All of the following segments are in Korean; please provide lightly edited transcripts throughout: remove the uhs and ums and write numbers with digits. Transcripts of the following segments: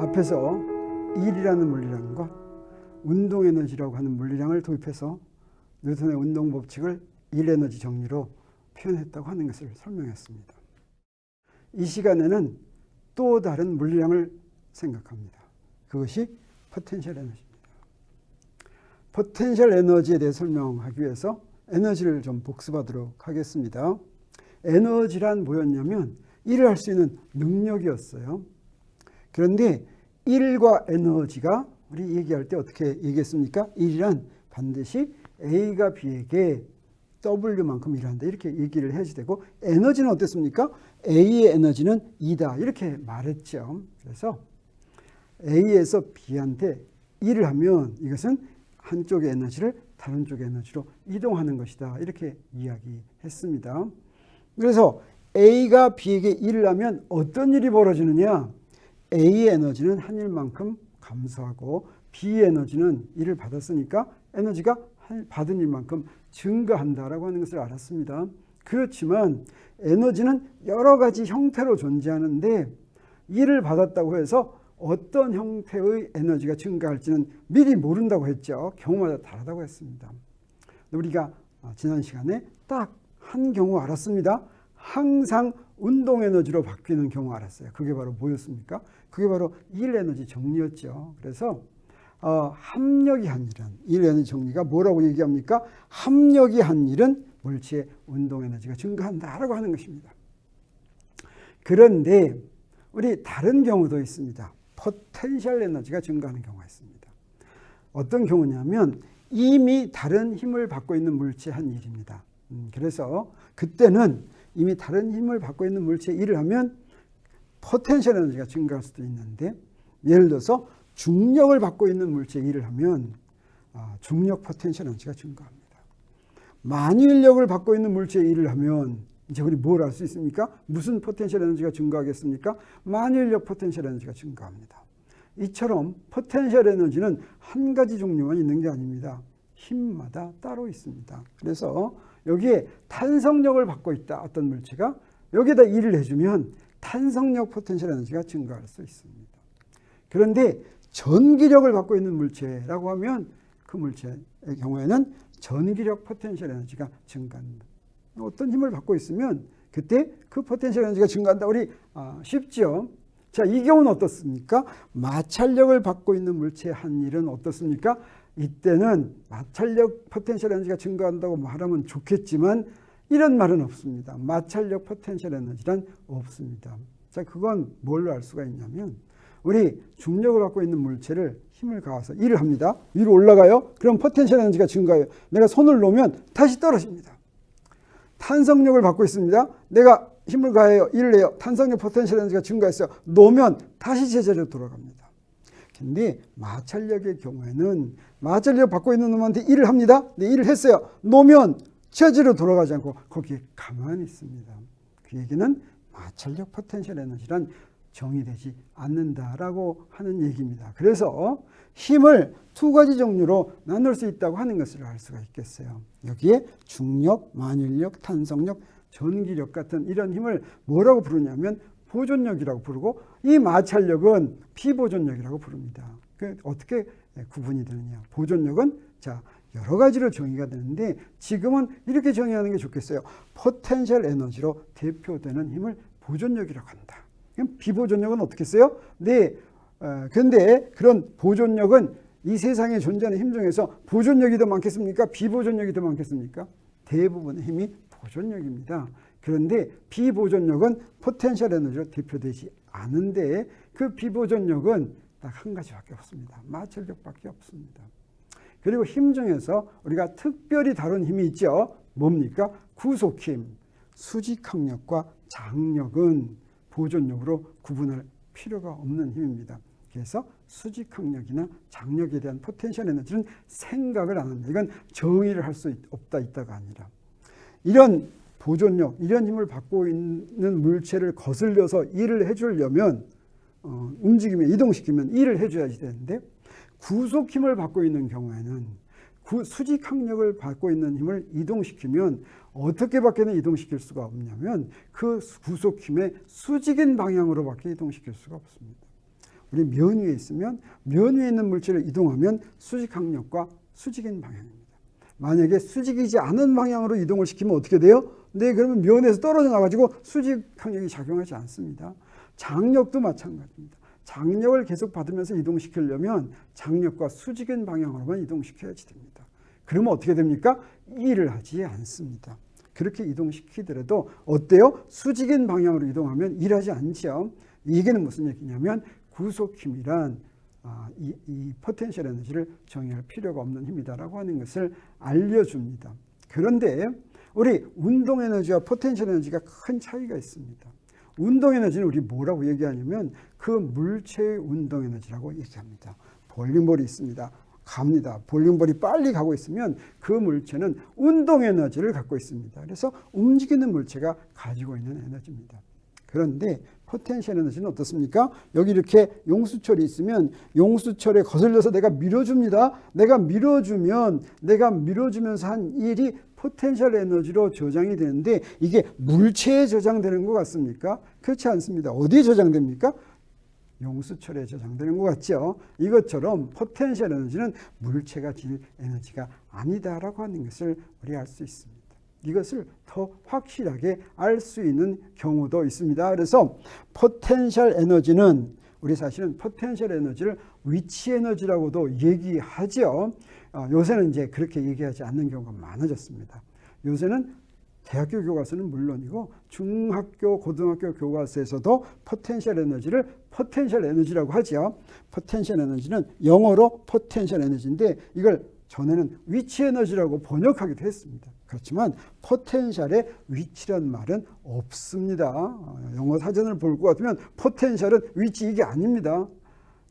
앞에서 일이라는 물리량과 운동에너지라고 하는 물리량을 도입해서 뉴턴의 운동법칙을 일에너지 정리로 표현했다고 하는 것을 설명했습니다. 이 시간에는 또 다른 물리량을 생각합니다. 그것이 포텐셜 에너지입니다. 포텐셜 에너지에 대해 설명하기 위해서 에너지를 좀 복습하도록 하겠습니다. 에너지란 뭐였냐면 일을 할 수 있는 능력이었어요. 그런데 일과 에너지가 우리 얘기할 때 어떻게 얘기했습니까? 일이란 반드시 A가 B에게 W만큼 일한다 이렇게 얘기를 해야지 되고, 에너지는 어땠습니까? A의 에너지는 E다 이렇게 말했죠. 그래서 A에서 B한테 일을 하면 이것은 한쪽의 에너지를 다른 쪽의 에너지로 이동하는 것이다 이렇게 이야기했습니다. 그래서 A가 B에게 일을 하면 어떤 일이 벌어지느냐? A의 에너지는 한 일만큼 감소하고 B의 에너지는 일을 받았으니까 에너지가 받은 일만큼 증가한다라고 하는 것을 알았습니다. 그렇지만 에너지는 여러 가지 형태로 존재하는데 일을 받았다고 해서 어떤 형태의 에너지가 증가할지는 미리 모른다고 했죠. 경우마다 다르다고 했습니다. 우리가 지난 시간에 딱 한 경우 알았습니다. 항상 운동 에너지로 바뀌는 경우 알았어요. 그게 바로 뭐였습니까? 그게 바로 일 에너지 정리였죠. 그래서 합력이 한 일은, 일 에너지 정리가 뭐라고 얘기합니까? 합력이 한 일은 물체의 운동 에너지가 증가한다라고 하는 것입니다. 그런데 우리 다른 경우도 있습니다. 포텐셜 에너지가 증가하는 경우가 있습니다. 어떤 경우냐면 이미 다른 힘을 받고 있는 물체의 한 일입니다. 그래서 그때는 이미 다른 힘을 받고 있는 물체의 일을 하면 포텐셜 에너지가 증가할 수도 있는데, 예를 들어서 중력을 받고 있는 물체의 일을 하면 중력 포텐셜 에너지가 증가합니다. 만유인력을 받고 있는 물체의 일을 하면 이제 우리 뭘 알 수 있습니까? 무슨 포텐셜 에너지가 증가하겠습니까? 만유인력 포텐셜 에너지가 증가합니다. 이처럼 포텐셜 에너지는 한 가지 종류만 있는 게 아닙니다. 힘마다 따로 있습니다. 그래서 여기에 탄성력을 받고 있다, 어떤 물체가 여기에다 일을 해주면 탄성력 포텐셜 에너지가 증가할 수 있습니다. 그런데 전기력을 받고 있는 물체라고 하면 그 물체의 경우에는 전기력 포텐셜 에너지가 증가합니다. 어떤 힘을 받고 있으면 그때 그 포텐셜 에너지가 증가한다. 우리 쉽죠? 자, 이 경우는 어떻습니까? 마찰력을 받고 있는 물체의 한 일은 어떻습니까? 이때는 마찰력 포텐셜 에너지가 증가한다고 말하면 좋겠지만 이런 말은 없습니다. 마찰력 포텐셜 에너지란 없습니다. 자, 그건 뭘로 알 수가 있냐면 우리 중력을 갖고 있는 물체를 힘을 가해서 일을 합니다. 위로 올라가요. 그럼 포텐셜 에너지가 증가해요. 내가 손을 놓으면 다시 떨어집니다. 탄성력을 받고 있습니다. 내가 힘을 가해요. 일을 해요. 탄성력 포텐셜 에너지가 증가했어요. 놓으면 다시 제자리로 돌아갑니다. 근데 마찰력의 경우에는 마찰력 받고 있는 놈한테 일을 합니다. 네, 일을 했어요. 놓으면 제자리로 돌아가지 않고 거기에 가만히 있습니다. 그 얘기는 마찰력 포텐셜 에너지란 정의되지 않는다라고 하는 얘기입니다. 그래서 힘을 두 가지 종류로 나눌 수 있다고 하는 것을 알 수가 있겠어요. 여기에 중력, 만유인력, 탄성력, 전기력 같은 이런 힘을 뭐라고 부르냐면 보존력이라고 부르고, 이 마찰력은 비보존력이라고 부릅니다. 어떻게 구분이 되느냐? 보존력은 자, 여러 가지로 정의가 되는데 지금은 이렇게 정의하는 게 좋겠어요. 포텐셜 에너지로 대표되는 힘을 보존력이라고 한다. 비보존력은 어떻게 써요? 네. 그런데 그런 보존력은 이 세상에 존재하는 힘 중에서 보존력이 더 많겠습니까? 비보존력이 더 많겠습니까? 대부분의 힘이 보존력입니다. 그런데 비보존력은 포텐셜 에너지로 대표되지 않은데 그 비보존력은 딱 한 가지밖에 없습니다. 마찰력밖에 없습니다. 그리고 힘 중에서 우리가 특별히 다룬 힘이 있죠. 뭡니까? 구속힘, 수직항력과 장력은 보존력으로 구분할 필요가 없는 힘입니다. 그래서 수직항력이나 장력에 대한 포텐셜 에너지는 생각을 안 합니다. 이건 정의를 할 수 없다 있다가 아니라 이런 보존력, 이런 힘을 받고 있는 물체를 거슬려서 일을 해주려면 움직이면 이동시키면 일을 해줘야지 되는데, 구속힘을 받고 있는 경우에는 수직항력을 받고 있는 힘을 이동시키면 어떻게 밖에는 이동시킬 수가 없냐면 그 구속힘의 수직인 방향으로밖에 이동시킬 수가 없습니다. 우리 면 위에 있으면 면 위에 있는 물체를 이동하면 수직 항력과 수직인 방향입니다. 만약에 수직이지 않은 방향으로 이동을 시키면 어떻게 돼요? 네, 그러면 면에서 떨어져 나가지고 수직 항력이 작용하지 않습니다. 장력도 마찬가지입니다. 장력을 계속 받으면서 이동시키려면 장력과 수직인 방향으로만 이동시켜야지 됩니다. 그러면 어떻게 됩니까? 일을 하지 않습니다. 그렇게 이동시키더라도 어때요? 수직인 방향으로 이동하면 일하지 않죠. 이 얘기는 무슨 얘기냐면 구속힘이란 이 포텐셜 에너지를 정의할 필요가 없는 힘이다라고 하는 것을 알려줍니다. 그런데 우리 운동 에너지와 포텐셜 에너지가 큰 차이가 있습니다. 운동 에너지는 우리 뭐라고 얘기하냐면 그 물체의 운동 에너지라고 얘기합니다. 볼륨볼이 있습니다. 갑니다. 볼륨볼이 빨리 가고 있으면 그 물체는 운동 에너지를 갖고 있습니다. 그래서 움직이는 물체가 가지고 있는 에너지입니다. 그런데 포텐셜 에너지는 어떻습니까? 여기 이렇게 용수철이 있으면 용수철에 거슬려서 내가 밀어줍니다. 내가 밀어주면서 한 일이 포텐셜 에너지로 저장이 되는데 이게 물체에 저장되는 것 같습니까? 그렇지 않습니다. 어디에 저장됩니까? 용수철에 저장되는 것 같죠. 이것처럼 포텐셜 에너지는 물체가 지닌 에너지가 아니다라고 하는 것을 우리 알 수 있습니다. 이것을 더 확실하게 알 수 있는 경우도 있습니다. 그래서 포텐셜 에너지는 우리 사실은 포텐셜 에너지를 위치 에너지라고도 얘기하죠. 요새는 이제 그렇게 얘기하지 않는 경우가 많아졌습니다. 요새는 대학교 교과서는 물론이고 중학교, 고등학교 교과서에서도 포텐셜 에너지를 포텐셜 에너지라고 하죠. 포텐셜 에너지는 영어로 포텐셜 에너지인데 이걸 전에는 위치 에너지라고 번역하기도 했습니다. 그렇지만 포텐셜의 위치란 말은 없습니다. 영어 사전을 볼 것 같으면 포텐셜은 위치 이게 아닙니다.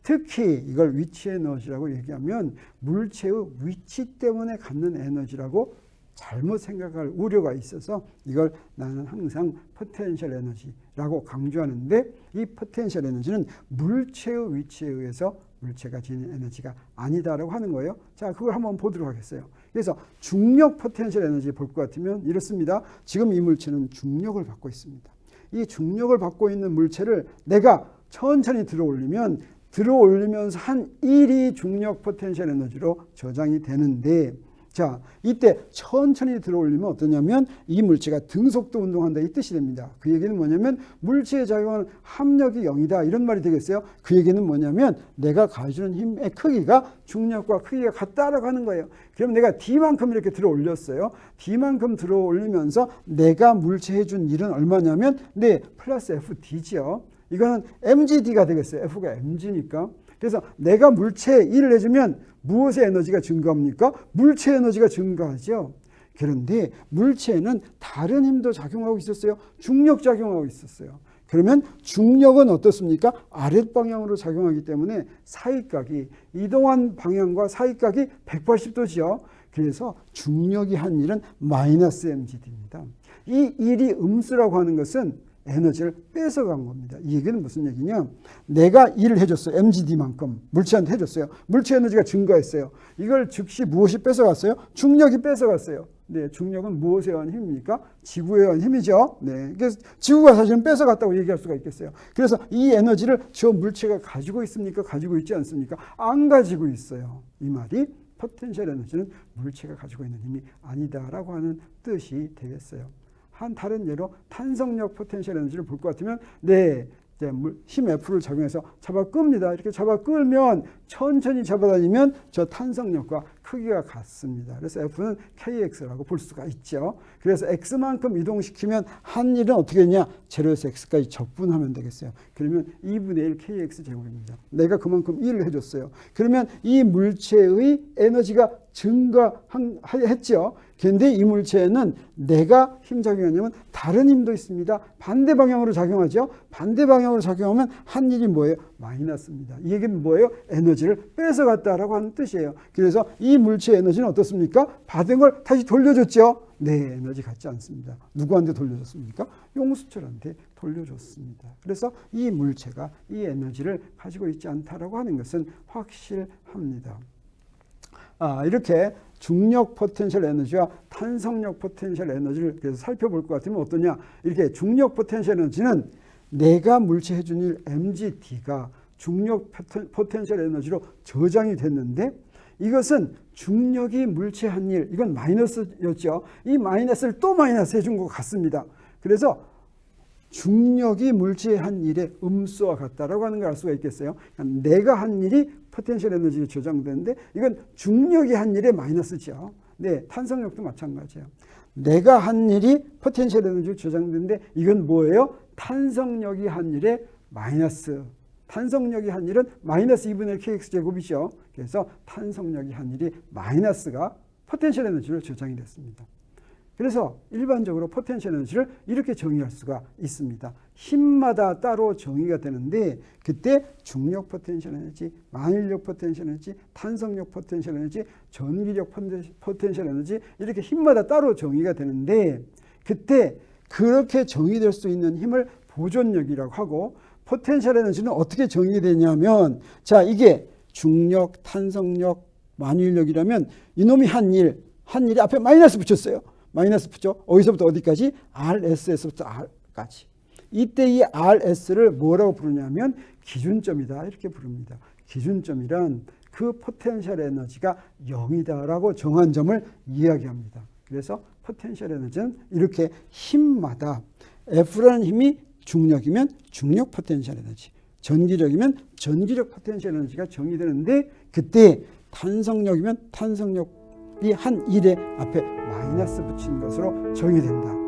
특히 이걸 위치 에너지라고 얘기하면 물체의 위치 때문에 갖는 에너지라고 잘못 생각할 우려가 있어서 이걸 나는 항상 포텐셜 에너지라고 강조하는데 이 포텐셜 에너지는 물체의 위치에 의해서 물체가 지닌 에너지가 아니다라고 하는 거예요. 자, 그걸 한번 보도록 하겠어요. 그래서 중력 포텐셜 에너지 볼 것 같으면 이렇습니다. 지금 이 물체는 중력을 받고 있습니다. 이 중력을 받고 있는 물체를 내가 천천히 들어올리면서 한 1이 중력 포텐셜 에너지로 저장이 되는데 자, 이때 천천히 들어올리면 어떠냐면 이 물체가 등속도 운동한다 이 뜻이 됩니다. 그 얘기는 뭐냐면 물체에 작용하는 합력이 0이다 이런 말이 되겠어요. 그 얘기는 뭐냐면 내가 가해주는 힘의 크기가 중력과 크기가 같다라고 하는 거예요. 그럼 내가 D만큼 이렇게 들어올렸어요. D만큼 들어올리면서 내가 물체에 해준 일은 얼마냐면 네, 플러스 FD죠. 이거는 mgd가 되겠어요. F가 mg니까. 그래서 내가 물체에 일을 해주면 무엇의 에너지가 증가합니까? 물체 에너지가 증가하죠. 그런데 물체에는 다른 힘도 작용하고 있었어요. 중력 작용하고 있었어요. 그러면 중력은 어떻습니까? 아랫방향으로 작용하기 때문에 사이각이 이동한 방향과 사이각이 180도지요. 그래서 중력이 한 일은 마이너스 mgd입니다. 이 일이 음수라고 하는 것은 에너지를 뺏어간 겁니다. 이 얘기는 무슨 얘기냐? 내가 일을 해줬어요. mgd만큼 물체한테 해줬어요. 물체 에너지가 증가했어요. 이걸 즉시 무엇이 뺏어갔어요? 중력이 뺏어갔어요. 네, 중력은 무엇에 의한 힘입니까? 지구에 의한 힘이죠. 네, 그래서 지구가 사실은 뺏어갔다고 얘기할 수가 있겠어요. 그래서 이 에너지를 저 물체가 가지고 있습니까? 가지고 있지 않습니까? 안 가지고 있어요. 이 말이 포텐셜 에너지는 물체가 가지고 있는 힘이 아니다라고 하는 뜻이 되겠어요. 한 다른 예로 탄성력 포텐셜 에너지를 볼 것 같으면 네, 이제 힘 F를 적용해서 잡아 끕니다. 이렇게 잡아 끌면 천천히 잡아다니면 저 탄성력과 크기가 같습니다. 그래서 F는 KX라고 볼 수가 있죠. 그래서 X만큼 이동시키면 한 일은 어떻게 되냐? 제로에서 X까지 적분하면 되겠어요. 그러면 2분의 1 KX 제곱입니다. 내가 그만큼 일을 해줬어요. 그러면 이 물체의 에너지가 증가했죠. 그런데 이 물체에는 내가 힘 작용하냐면 다른 힘도 있습니다. 반대 방향으로 작용하죠. 반대 방향으로 작용하면 한 일이 뭐예요? 마이너스입니다. 이 얘기는 뭐예요? 에너지를 뺏어갔다라고 하는 뜻이에요. 그래서 이 물체의 에너지는 어떻습니까? 받은 걸 다시 돌려줬죠. 네, 에너지 같지 않습니다. 누구한테 돌려줬습니까? 용수철한테 돌려줬습니다. 그래서 이 물체가 이 에너지를 가지고 있지 않다라고 하는 것은 확실합니다. 이렇게 중력 포텐셜 에너지와 탄성력 포텐셜 에너지를 그래서 살펴볼 것 같으면 어떠냐? 이렇게 중력 포텐셜 에너지는 내가 물체 해준 일 mgd가 중력 포텐셜 에너지로 저장이 됐는데 이것은 중력이 물체한 일, 이건 마이너스였죠. 이 마이너스를 또 마이너스 해준 것 같습니다. 그래서 중력이 물체한 일의 음수와 같다라고 하는 걸 알 수가 있겠어요. 그러니까 내가 한 일이 포텐셜 에너지가 저장되는데 이건 중력이 한 일의 마이너스죠. 네, 탄성력도 마찬가지예요. 내가 한 일이 포텐셜 에너지가 저장되는데 이건 뭐예요? 탄성력이 한 일의 마이너스. 탄성력이 한 일은 마이너스 2분의 1 kx제곱이죠. 그래서 탄성력이 한 일이 마이너스가 포텐셜 에너지로 저장이 됐습니다. 그래서 일반적으로 포텐셜 에너지를 이렇게 정의할 수가 있습니다. 힘마다 따로 정의가 되는데 그때 중력 포텐셜 에너지, 만일력 포텐셜 에너지, 탄성력 포텐셜 에너지, 전기력 포텐셜 에너지 이렇게 힘마다 따로 정의가 되는데 그때 그렇게 정의될 수 있는 힘을 보존력이라고 하고 포텐셜 에너지는 어떻게 정의되냐면 자 이게 중력, 탄성력, 만일력이라면 이놈이 한 일이 앞에 마이너스 붙였어요. 마이너스 붙죠. 어디서부터 어디까지? RS에서부터 R까지. 이때 이 RS를 뭐라고 부르냐면 기준점이다 이렇게 부릅니다. 기준점이란 그 포텐셜 에너지가 0이다라고 정한 점을 이야기합니다. 그래서 포텐셜 에너지는 이렇게 힘마다 F라는 힘이 중력이면 중력 포텐셜 에너지, 전기력이면 전기력 포텐셜 에너지가 정의되는데 그때 탄성력이면 탄성력이 한 일에 앞에 마이너스 붙인 것으로 정의된다.